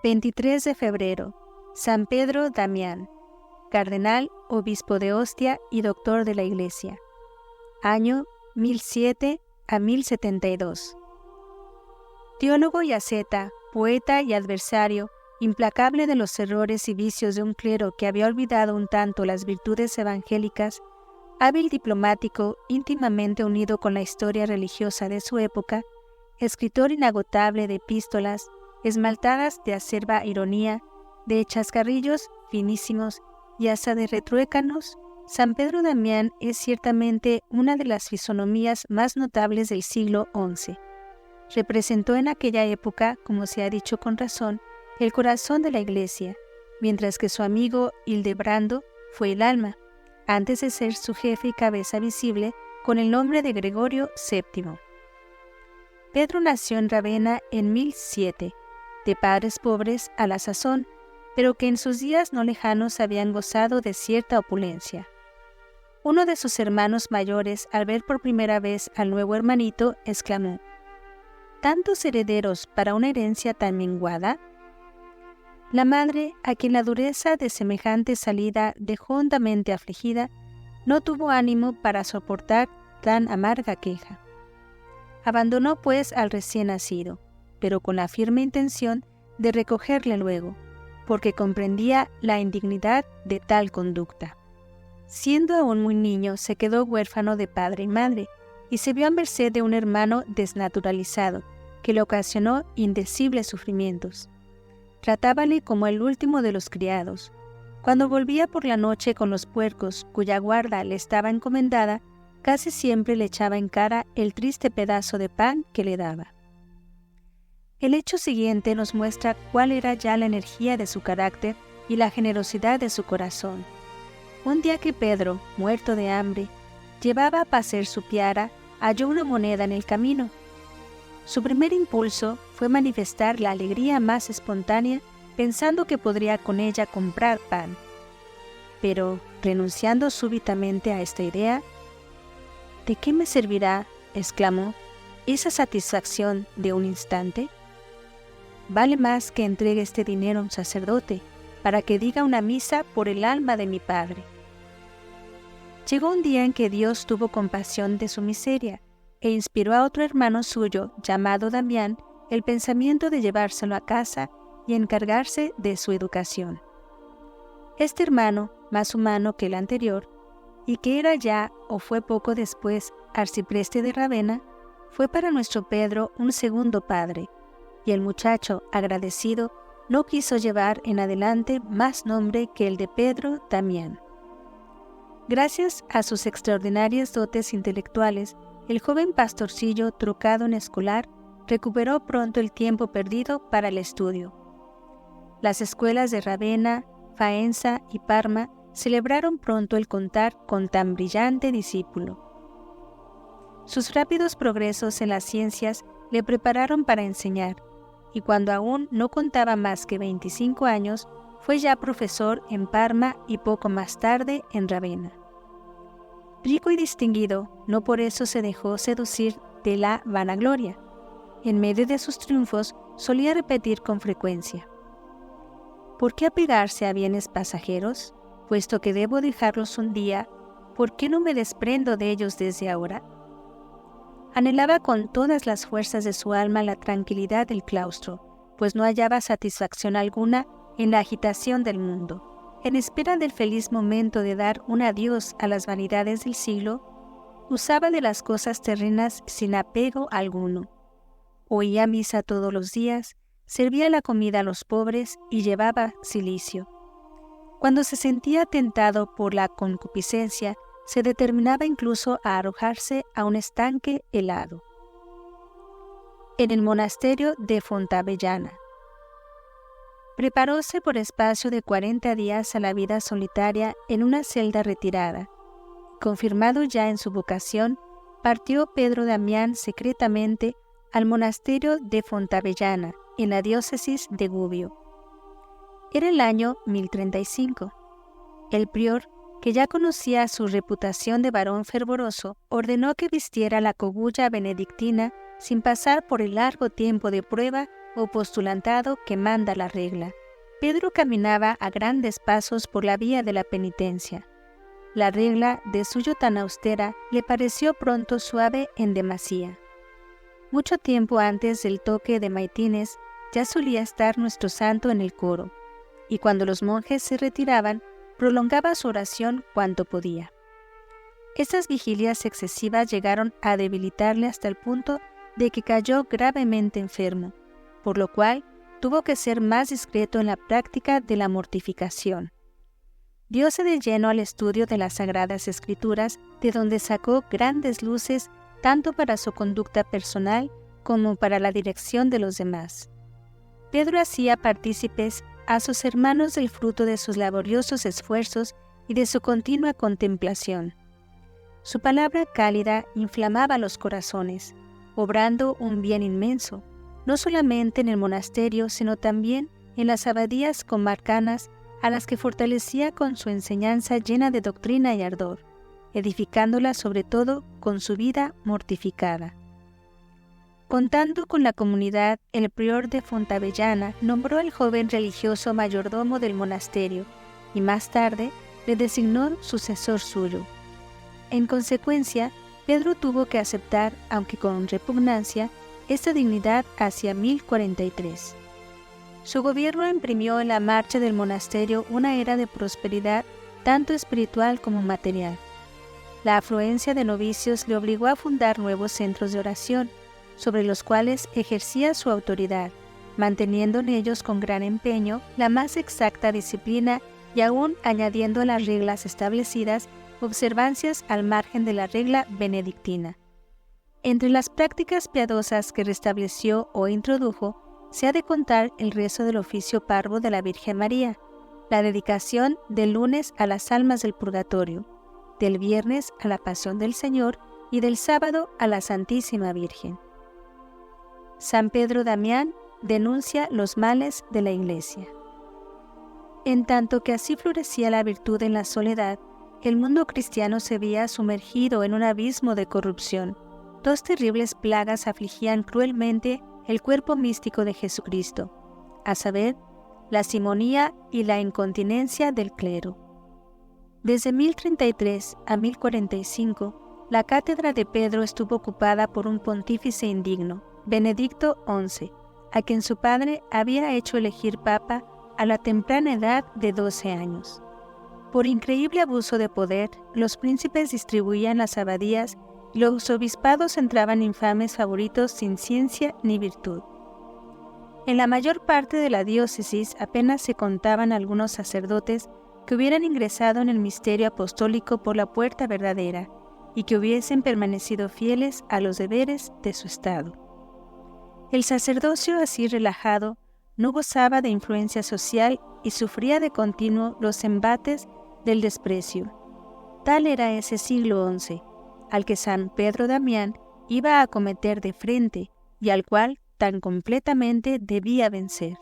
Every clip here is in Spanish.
23 de febrero, San Pedro Damián, cardenal, obispo de Ostia y doctor de la Iglesia. Año 1007 a 1072. Teólogo y asceta, poeta y adversario, implacable de los errores y vicios de un clero que había olvidado un tanto las virtudes evangélicas, hábil diplomático íntimamente unido con la historia religiosa de su época, escritor inagotable de epístolas, esmaltadas de acerba ironía, de chascarrillos finísimos y hasta de retruécanos, San Pedro Damián es ciertamente una de las fisonomías más notables del siglo XI. Representó en aquella época, como se ha dicho con razón, el corazón de la Iglesia, mientras que su amigo Hildebrando fue el alma, antes de ser su jefe y cabeza visible, con el nombre de Gregorio VII. Pedro nació en Ravenna en 1007, de padres pobres a la sazón, pero que en sus días no lejanos habían gozado de cierta opulencia. Uno de sus hermanos mayores, al ver por primera vez al nuevo hermanito, exclamó: ¿tantos herederos para una herencia tan menguada? La madre, a quien la dureza de semejante salida dejó hondamente afligida, no tuvo ánimo para soportar tan amarga queja. Abandonó pues al recién nacido, pero con la firme intención de recogerle luego, porque comprendía la indignidad de tal conducta. Siendo aún muy niño, se quedó huérfano de padre y madre, y se vio a merced de un hermano desnaturalizado, que le ocasionó indecibles sufrimientos. Tratábale como el último de los criados. Cuando volvía por la noche con los puercos, cuya guarda le estaba encomendada, casi siempre le echaba en cara el triste pedazo de pan que le daba. El hecho siguiente nos muestra cuál era ya la energía de su carácter y la generosidad de su corazón. Un día que Pedro, muerto de hambre, llevaba a pacer su piara, halló una moneda en el camino. Su primer impulso fue manifestar la alegría más espontánea, pensando que podría con ella comprar pan. Pero, renunciando súbitamente a esta idea, ¿de qué me servirá, exclamó, esa satisfacción de un instante? Vale más que entregue este dinero a un sacerdote, para que diga una misa por el alma de mi padre. Llegó un día en que Dios tuvo compasión de su miseria, e inspiró a otro hermano suyo, llamado Damián, el pensamiento de llevárselo a casa y encargarse de su educación. Este hermano, más humano que el anterior, y que era ya o fue poco después arcipreste de Ravenna, fue para nuestro Pedro un segundo padre, y el muchacho, agradecido, no quiso llevar en adelante más nombre que el de Pedro Damián. Gracias a sus extraordinarias dotes intelectuales, el joven pastorcillo, trucado en escolar, recuperó pronto el tiempo perdido para el estudio. Las escuelas de Ravenna, Faenza y Parma celebraron pronto el contar con tan brillante discípulo. Sus rápidos progresos en las ciencias le prepararon para enseñar, y cuando aún no contaba más que 25 años, fue ya profesor en Parma y poco más tarde en Ravenna. Rico y distinguido, no por eso se dejó seducir de la vanagloria. En medio de sus triunfos solía repetir con frecuencia: ¿por qué apegarse a bienes pasajeros? Puesto que debo dejarlos un día, ¿por qué no me desprendo de ellos desde ahora? Anhelaba con todas las fuerzas de su alma la tranquilidad del claustro, pues no hallaba satisfacción alguna en la agitación del mundo. En espera del feliz momento de dar un adiós a las vanidades del siglo, usaba de las cosas terrenas sin apego alguno. Oía misa todos los días, servía la comida a los pobres y llevaba cilicio. Cuando se sentía tentado por la concupiscencia, se determinaba incluso a arrojarse a un estanque helado. En el monasterio de Fontavellana. Preparóse por espacio de 40 días a la vida solitaria en una celda retirada. Confirmado ya en su vocación, partió Pedro Damián secretamente al monasterio de Fontavellana, en la diócesis de Gubbio. Era el año 1035. El prior, que ya conocía su reputación de varón fervoroso, ordenó que vistiera la cogulla benedictina sin pasar por el largo tiempo de prueba o postulantado que manda la regla. Pedro caminaba a grandes pasos por la vía de la penitencia. La regla, de suyo tan austera, le pareció pronto suave en demasía. Mucho tiempo antes del toque de maitines, ya solía estar nuestro santo en el coro, y cuando los monjes se retiraban, prolongaba su oración cuanto podía. Estas vigilias excesivas llegaron a debilitarle hasta el punto de que cayó gravemente enfermo, por lo cual tuvo que ser más discreto en la práctica de la mortificación. Dióse de lleno al estudio de las Sagradas Escrituras, de donde sacó grandes luces tanto para su conducta personal como para la dirección de los demás. Pedro hacía partícipes a sus hermanos del fruto de sus laboriosos esfuerzos y de su continua contemplación. Su palabra cálida inflamaba los corazones, obrando un bien inmenso, no solamente en el monasterio, sino también en las abadías comarcanas, a las que fortalecía con su enseñanza llena de doctrina y ardor, edificándolas sobre todo con su vida mortificada. Contando con la comunidad, el prior de Fontavellana nombró al joven religioso mayordomo del monasterio y más tarde le designó sucesor suyo. En consecuencia, Pedro tuvo que aceptar, aunque con repugnancia, esta dignidad hacia 1043. Su gobierno imprimió en la marcha del monasterio una era de prosperidad tanto espiritual como material. La afluencia de novicios le obligó a fundar nuevos centros de oración, sobre los cuales ejercía su autoridad, manteniendo en ellos con gran empeño la más exacta disciplina y aún añadiendo a las reglas establecidas observancias al margen de la regla benedictina. Entre las prácticas piadosas que restableció o introdujo, se ha de contar el rezo del oficio parvo de la Virgen María, la dedicación del lunes a las almas del purgatorio, del viernes a la Pasión del Señor y del sábado a la Santísima Virgen. San Pedro Damián denuncia los males de la Iglesia. En tanto que así florecía la virtud en la soledad, el mundo cristiano se veía sumergido en un abismo de corrupción. Dos terribles plagas afligían cruelmente el cuerpo místico de Jesucristo, a saber, la simonía y la incontinencia del clero. Desde 1033 a 1045, la cátedra de Pedro estuvo ocupada por un pontífice indigno, Benedicto XI, a quien su padre había hecho elegir papa a la temprana edad de 12 años. Por increíble abuso de poder, los príncipes distribuían las abadías y los obispados entraban infames favoritos sin ciencia ni virtud. En la mayor parte de la diócesis apenas se contaban algunos sacerdotes que hubieran ingresado en el misterio apostólico por la puerta verdadera y que hubiesen permanecido fieles a los deberes de su estado. El sacerdocio así relajado no gozaba de influencia social y sufría de continuo los embates del desprecio. Tal era ese siglo XI, al que San Pedro Damián iba a acometer de frente y al cual tan completamente debía vencer.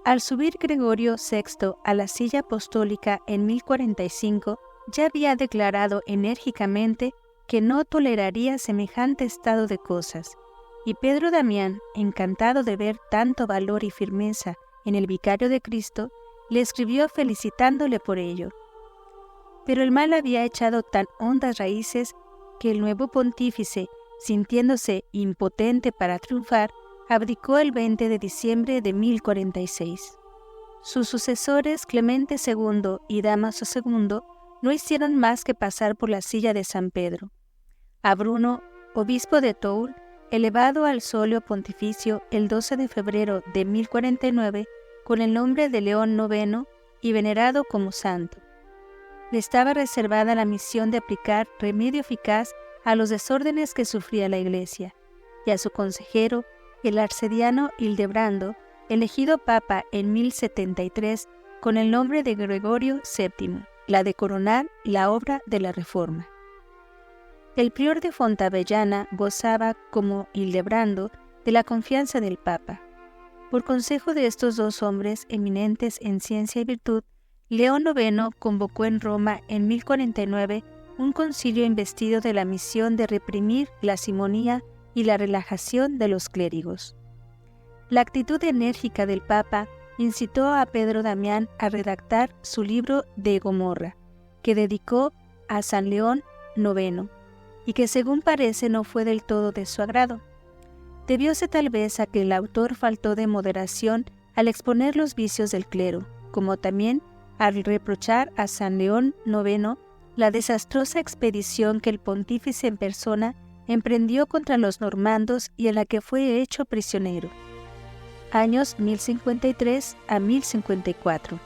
Al subir Gregorio VI a la silla apostólica en 1045, ya había declarado enérgicamente que no toleraría semejante estado de cosas, y Pedro Damián, encantado de ver tanto valor y firmeza en el vicario de Cristo, le escribió felicitándole por ello. Pero el mal había echado tan hondas raíces que el nuevo pontífice, sintiéndose impotente para triunfar, abdicó el 20 de diciembre de 1046. Sus sucesores Clemente II y Dámaso II no hicieron más que pasar por la silla de San Pedro. A Bruno, obispo de Toul, elevado al solio pontificio el 12 de febrero de 1049 con el nombre de León IX y venerado como santo. Le estaba reservada la misión de aplicar remedio eficaz a los desórdenes que sufría la Iglesia, y a su consejero, el arcediano Hildebrando, elegido papa en 1073 con el nombre de Gregorio VII, la de coronar la obra de la Reforma. El prior de Fontavellana gozaba, como Hildebrando, de la confianza del papa. Por consejo de estos dos hombres eminentes en ciencia y virtud, León IX convocó en Roma en 1049 un concilio investido de la misión de reprimir la simonía y la relajación de los clérigos. La actitud enérgica del Papa incitó a Pedro Damián a redactar su libro de Gomorra, que dedicó a San León IX, y que según parece no fue del todo de su agrado. Debióse tal vez a que el autor faltó de moderación al exponer los vicios del clero, como también al reprochar a San León IX la desastrosa expedición que el pontífice en persona emprendió contra los normandos y en la que fue hecho prisionero. Años 1053 a 1054.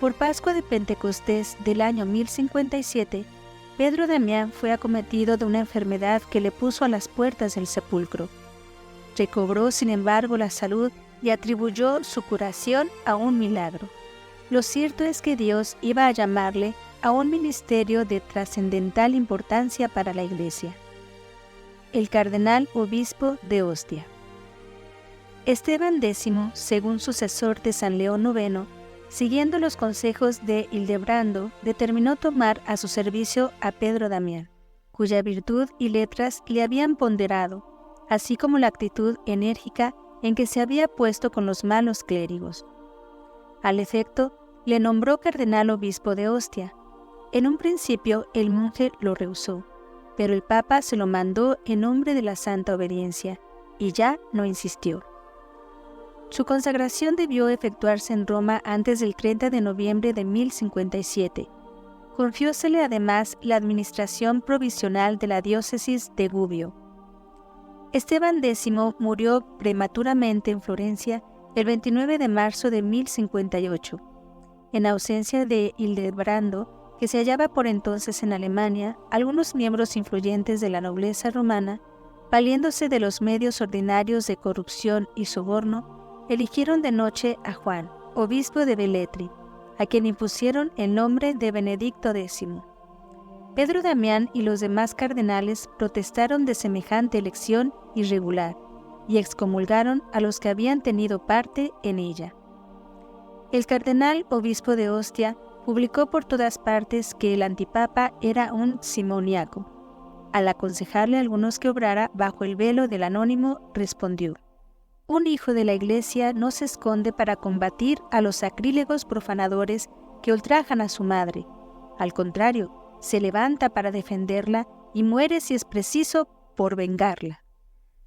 Por Pascua de Pentecostés del año 1057, Pedro Damián fue acometido de una enfermedad que le puso a las puertas del sepulcro. Recobró, sin embargo, la salud y atribuyó su curación a un milagro. Lo cierto es que Dios iba a llamarle a un ministerio de trascendental importancia para la Iglesia. El cardenal obispo de Ostia. Esteban X, según sucesor de San León IX, siguiendo los consejos de Hildebrando, determinó tomar a su servicio a Pedro Damián, cuya virtud y letras le habían ponderado, así como la actitud enérgica en que se había puesto con los malos clérigos. Al efecto, le nombró cardenal obispo de Ostia. En un principio el monje lo rehusó, pero el Papa se lo mandó en nombre de la santa obediencia, y ya no insistió. Su consagración debió efectuarse en Roma antes del 30 de noviembre de 1057. Confiósele además la administración provisional de la diócesis de Gubbio. Esteban X murió prematuramente en Florencia el 29 de marzo de 1058. En ausencia de Hildebrando, que se hallaba por entonces en Alemania, algunos miembros influyentes de la nobleza romana, valiéndose de los medios ordinarios de corrupción y soborno, eligieron de noche a Juan, obispo de Velletri, a quien impusieron el nombre de Benedicto X. Pedro Damián y los demás cardenales protestaron de semejante elección irregular y excomulgaron a los que habían tenido parte en ella. El cardenal obispo de Ostia publicó por todas partes que el antipapa era un simoniaco. Al aconsejarle a algunos que obrara bajo el velo del anónimo, respondió: «Un hijo de la Iglesia no se esconde para combatir a los sacrílegos profanadores que ultrajan a su madre. Al contrario, se levanta para defenderla y muere si es preciso por vengarla».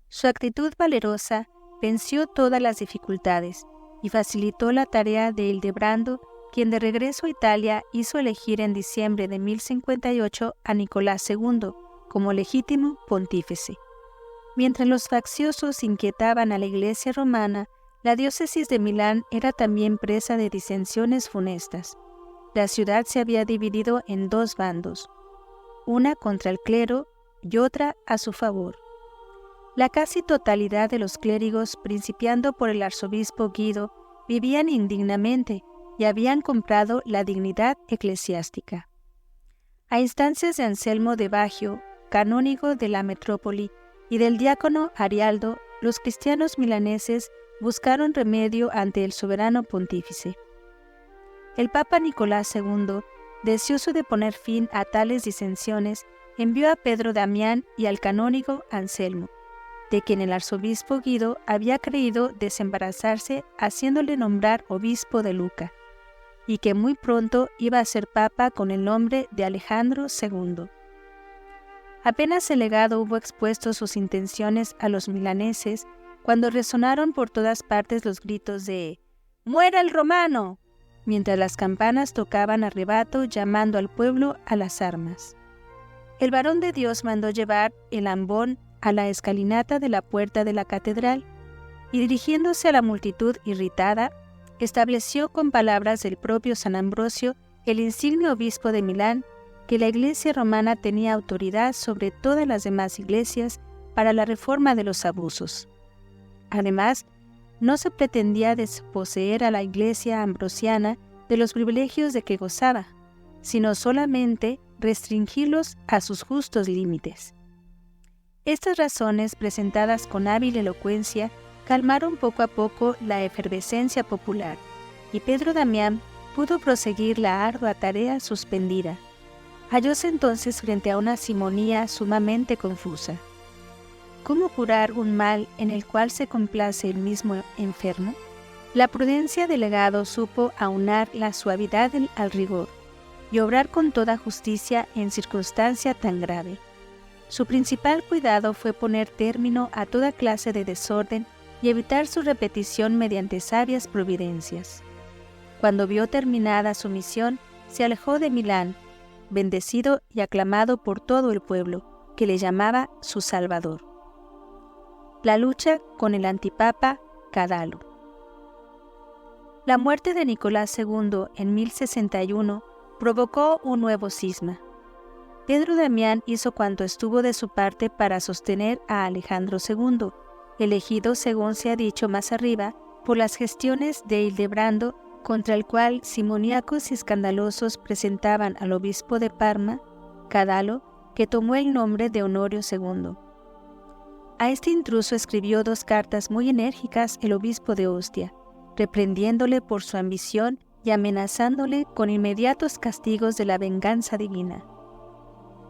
Su actitud valerosa venció todas las dificultades y facilitó la tarea de Hildebrando, quien de regreso a Italia hizo elegir en diciembre de 1058 a Nicolás II como legítimo pontífice. Mientras los facciosos inquietaban a la Iglesia romana, la diócesis de Milán era también presa de disensiones funestas. La ciudad se había dividido en dos bandos, una contra el clero y otra a su favor. La casi totalidad de los clérigos, principiando por el arzobispo Guido, vivían indignamente y habían comprado la dignidad eclesiástica. A instancias de Anselmo de Baggio, canónigo de la metrópoli, y del diácono Arialdo, los cristianos milaneses buscaron remedio ante el soberano pontífice. El Papa Nicolás II, deseoso de poner fin a tales disensiones, envió a Pedro Damián y al canónigo Anselmo, de quien el arzobispo Guido había creído desembarazarse haciéndole nombrar obispo de Lucca, y que muy pronto iba a ser papa con el nombre de Alejandro II. Apenas el legado hubo expuesto sus intenciones a los milaneses, cuando resonaron por todas partes los gritos de «¡Muera el romano!», mientras las campanas tocaban a rebato llamando al pueblo a las armas. El varón de Dios mandó llevar el ambón a la escalinata de la puerta de la catedral y, dirigiéndose a la multitud irritada, estableció con palabras del propio San Ambrosio, el insigne obispo de Milán, que la Iglesia romana tenía autoridad sobre todas las demás iglesias para la reforma de los abusos. Además, no se pretendía desposeer a la Iglesia ambrosiana de los privilegios de que gozaba, sino solamente restringirlos a sus justos límites. Estas razones, presentadas con hábil elocuencia, calmaron poco a poco la efervescencia popular, y Pedro Damián pudo proseguir la ardua tarea suspendida. Hallóse entonces frente a una simonía sumamente confusa. ¿cómo curar un mal en el cual se complace el mismo enfermo? La prudencia del legado supo aunar la suavidad al rigor y obrar con toda justicia en circunstancia tan grave. Su principal cuidado fue poner término a toda clase de desorden y evitar su repetición mediante sabias providencias. Cuando vio terminada su misión, se alejó de Milán, bendecido y aclamado por todo el pueblo, que le llamaba su Salvador. La lucha con el antipapa Cadalo. La muerte de Nicolás II en 1061 provocó un nuevo cisma. Pedro Damián hizo cuanto estuvo de su parte para sostener a Alejandro II, elegido, según se ha dicho más arriba, por las gestiones de Hildebrando, contra el cual simoníacos y escandalosos presentaban al obispo de Parma, Cadalo, que tomó el nombre de Honorio II. A este intruso escribió 2 cartas muy enérgicas el obispo de Ostia, reprendiéndole por su ambición y amenazándole con inmediatos castigos de la venganza divina.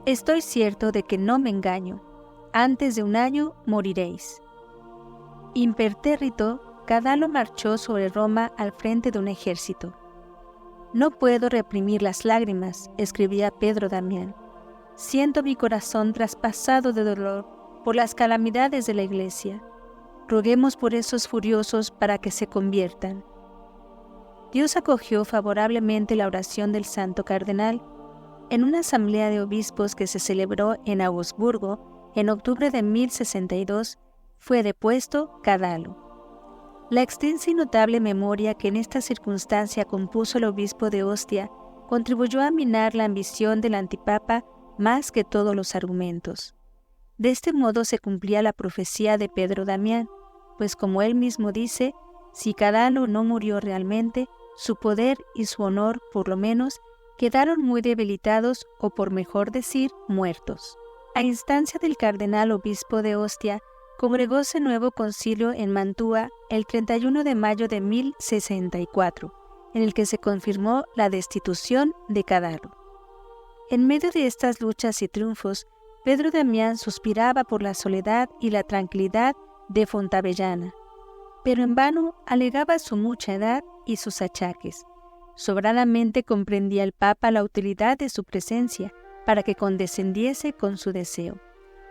Estoy cierto de que no me engaño. Antes de 1 año moriréis. Impertérrito, Cadalo marchó sobre Roma al frente de un ejército. No puedo reprimir las lágrimas, escribía Pedro Damián. Siento mi corazón traspasado de dolor por las calamidades de la Iglesia. Roguemos por esos furiosos para que se conviertan. Dios acogió favorablemente la oración del santo cardenal. En una asamblea de obispos que se celebró en Augsburgo en octubre de 1062, fue depuesto Cadalo. La extensa y notable memoria que en esta circunstancia compuso el obispo de Ostia contribuyó a minar la ambición del antipapa más que todos los argumentos. De este modo se cumplía la profecía de Pedro Damián, pues como él mismo dice, si Cadalo no murió realmente, su poder y su honor, por lo menos, quedaron muy debilitados o, por mejor decir, muertos. A instancia del cardenal obispo de Ostia, congregóse nuevo concilio en Mantua el 31 de mayo de 1064, en el que se confirmó la destitución de Cadalo. En medio de estas luchas y triunfos, Pedro Damián suspiraba por la soledad y la tranquilidad de Fontavellana, pero en vano alegaba su mucha edad y sus achaques. Sobradamente comprendía el Papa la utilidad de su presencia para que condescendiese con su deseo.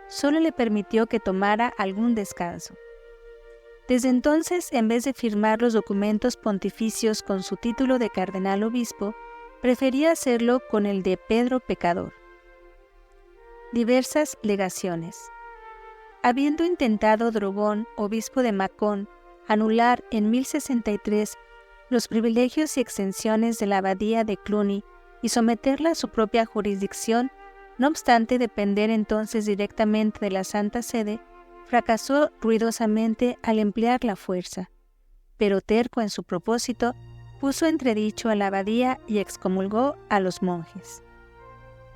Solo le permitió que tomara algún descanso. Desde entonces, en vez de firmar los documentos pontificios con su título de cardenal obispo, prefería hacerlo con el de Pedro Pecador. Diversas legaciones. Habiendo intentado Drogón, obispo de Macón, anular en 1063 los privilegios y exenciones de la abadía de Cluny y someterla a su propia jurisdicción, no obstante depender entonces directamente de la Santa Sede, fracasó ruidosamente al emplear la fuerza, pero terco en su propósito, puso entredicho a la abadía y excomulgó a los monjes.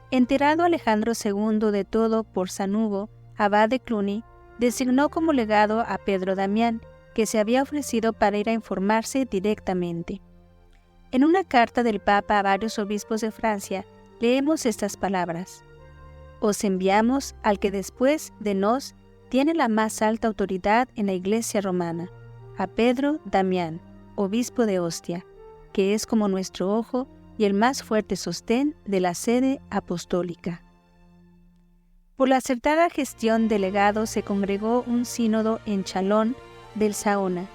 Enterado Alejandro II de todo por San Hugo, abad de Cluny, designó como legado a Pedro Damián, que se había ofrecido para ir a informarse directamente. En una carta del Papa a varios obispos de Francia, leemos estas palabras: «Os enviamos al que después de nos tiene la más alta autoridad en la Iglesia romana, a Pedro Damián, obispo de Ostia, que es como nuestro ojo y el más fuerte sostén de la sede apostólica». Por la acertada gestión del legado se congregó un sínodo en Chalón del Saona,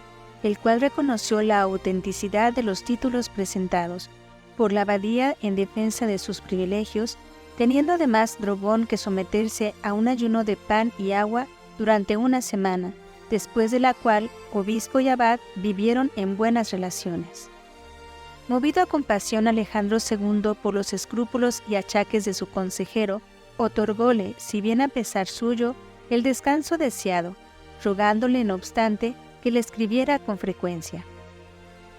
el cual reconoció la autenticidad de los títulos presentados por la abadía en defensa de sus privilegios, teniendo además Drogón que someterse a un ayuno de pan y agua durante 1 semana, después de la cual obispo y abad vivieron en buenas relaciones. Movido a compasión Alejandro II por los escrúpulos y achaques de su consejero, otorgóle, si bien a pesar suyo, el descanso deseado, rogándole, no obstante, que le escribiera con frecuencia.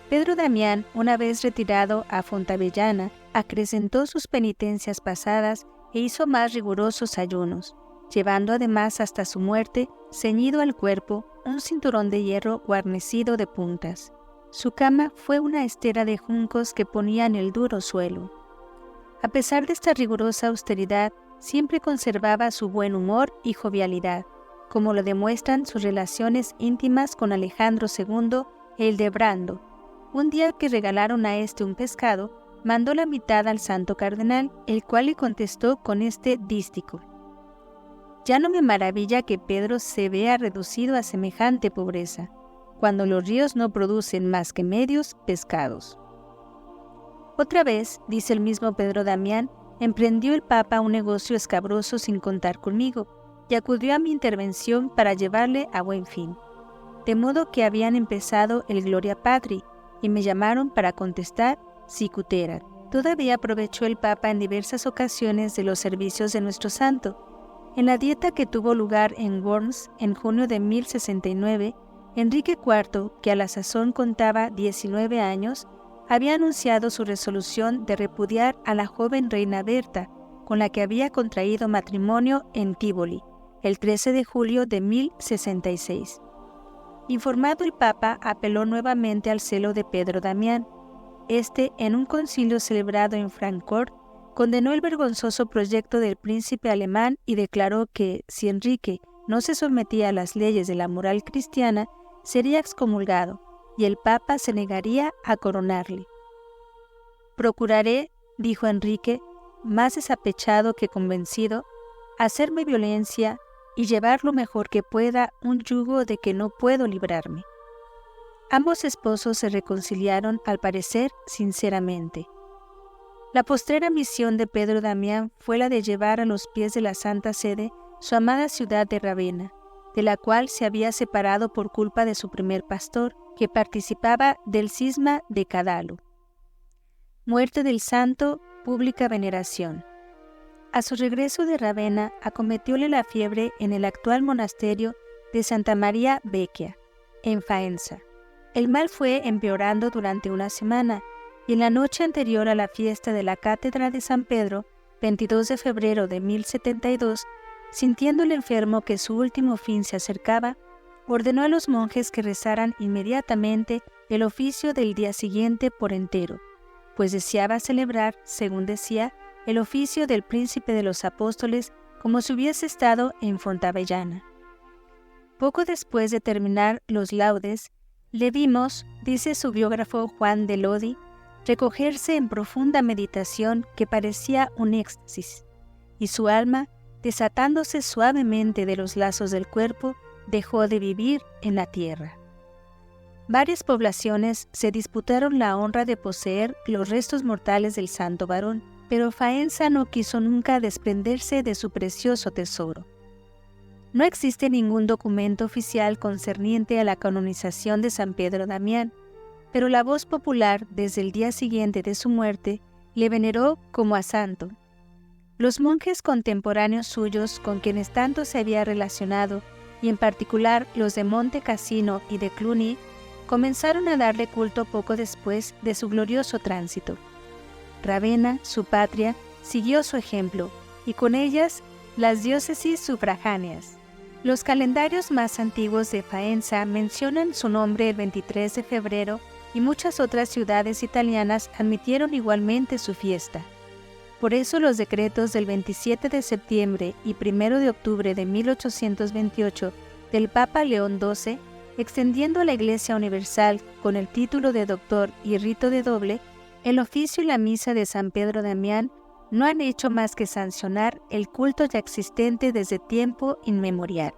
Pedro Damián, una vez retirado a Fontavellana, acrecentó sus penitencias pasadas e hizo más rigurosos ayunos, llevando además hasta su muerte, ceñido al cuerpo, un cinturón de hierro guarnecido de puntas. Su cama fue una estera de juncos que ponía en el duro suelo. A pesar de esta rigurosa austeridad, siempre conservaba su buen humor y jovialidad, como lo demuestran sus relaciones íntimas con Alejandro II, el de Brando. Un día que regalaron a este un pescado, mandó la mitad al santo cardenal, el cual le contestó con este dístico: «Ya no me maravilla que Pedro se vea reducido a semejante pobreza, cuando los ríos no producen más que medios pescados». Otra vez, dice el mismo Pedro Damián, emprendió el Papa un negocio escabroso sin contar conmigo, y acudió a mi intervención para llevarle a buen fin. De modo que habían empezado el Gloria Patri, y me llamaron para contestar sicut erat. Todavía aprovechó el Papa en diversas ocasiones de los servicios de nuestro santo. En la dieta que tuvo lugar en Worms en junio de 1069, Enrique IV, que a la sazón contaba 19 años, había anunciado su resolución de repudiar a la joven reina Berta, con la que había contraído matrimonio en Tívoli, el 13 de julio de 1066. Informado el Papa, apeló nuevamente al celo de Pedro Damián. Este, en un concilio celebrado en Francfort, condenó el vergonzoso proyecto del príncipe alemán y declaró que, si Enrique no se sometía a las leyes de la moral cristiana, sería excomulgado, y el Papa se negaría a coronarle. «Procuraré», dijo Enrique, más desapechado que convencido, «hacerme violencia y llevar lo mejor que pueda un yugo de que no puedo librarme». Ambos esposos se reconciliaron, al parecer, sinceramente. La postrera misión de Pedro Damián fue la de llevar a los pies de la Santa Sede su amada ciudad de Ravenna, de la cual se había separado por culpa de su primer pastor, que participaba del cisma de Cadalo. Muerte del santo, pública veneración. A su regreso de Ravenna, acometióle la fiebre en el actual monasterio de Santa María Vecchia, en Faenza. El mal fue empeorando durante una semana, y en la noche anterior a la fiesta de la Cátedra de San Pedro, 22 de febrero de 1072, sintiendo el enfermo que su último fin se acercaba, ordenó a los monjes que rezaran inmediatamente el oficio del día siguiente por entero, pues deseaba celebrar, según decía, el oficio del príncipe de los apóstoles como si hubiese estado en Fontavellana. Poco después de terminar los laudes, le vimos, dice su biógrafo Juan de Lodi, recogerse en profunda meditación que parecía un éxtasis, y su alma, desatándose suavemente de los lazos del cuerpo, dejó de vivir en la tierra. Varias poblaciones se disputaron la honra de poseer los restos mortales del santo varón, pero Faenza no quiso nunca desprenderse de su precioso tesoro. No existe ningún documento oficial concerniente a la canonización de San Pedro Damián, pero la voz popular, desde el día siguiente de su muerte, le veneró como a santo. Los monjes contemporáneos suyos con quienes tanto se había relacionado, y en particular los de Monte Cassino y de Cluny, comenzaron a darle culto poco después de su glorioso tránsito. Ravenna, su patria, siguió su ejemplo, y con ellas las diócesis sufragáneas. Los calendarios más antiguos de Faenza mencionan su nombre el 23 de febrero y muchas otras ciudades italianas admitieron igualmente su fiesta. Por eso los decretos del 27 de septiembre y 1 de octubre de 1828 del Papa León XII, extendiendo a la Iglesia Universal con el título de doctor y rito de doble, el oficio y la misa de San Pedro Damián no han hecho más que sancionar el culto ya existente desde tiempo inmemorial.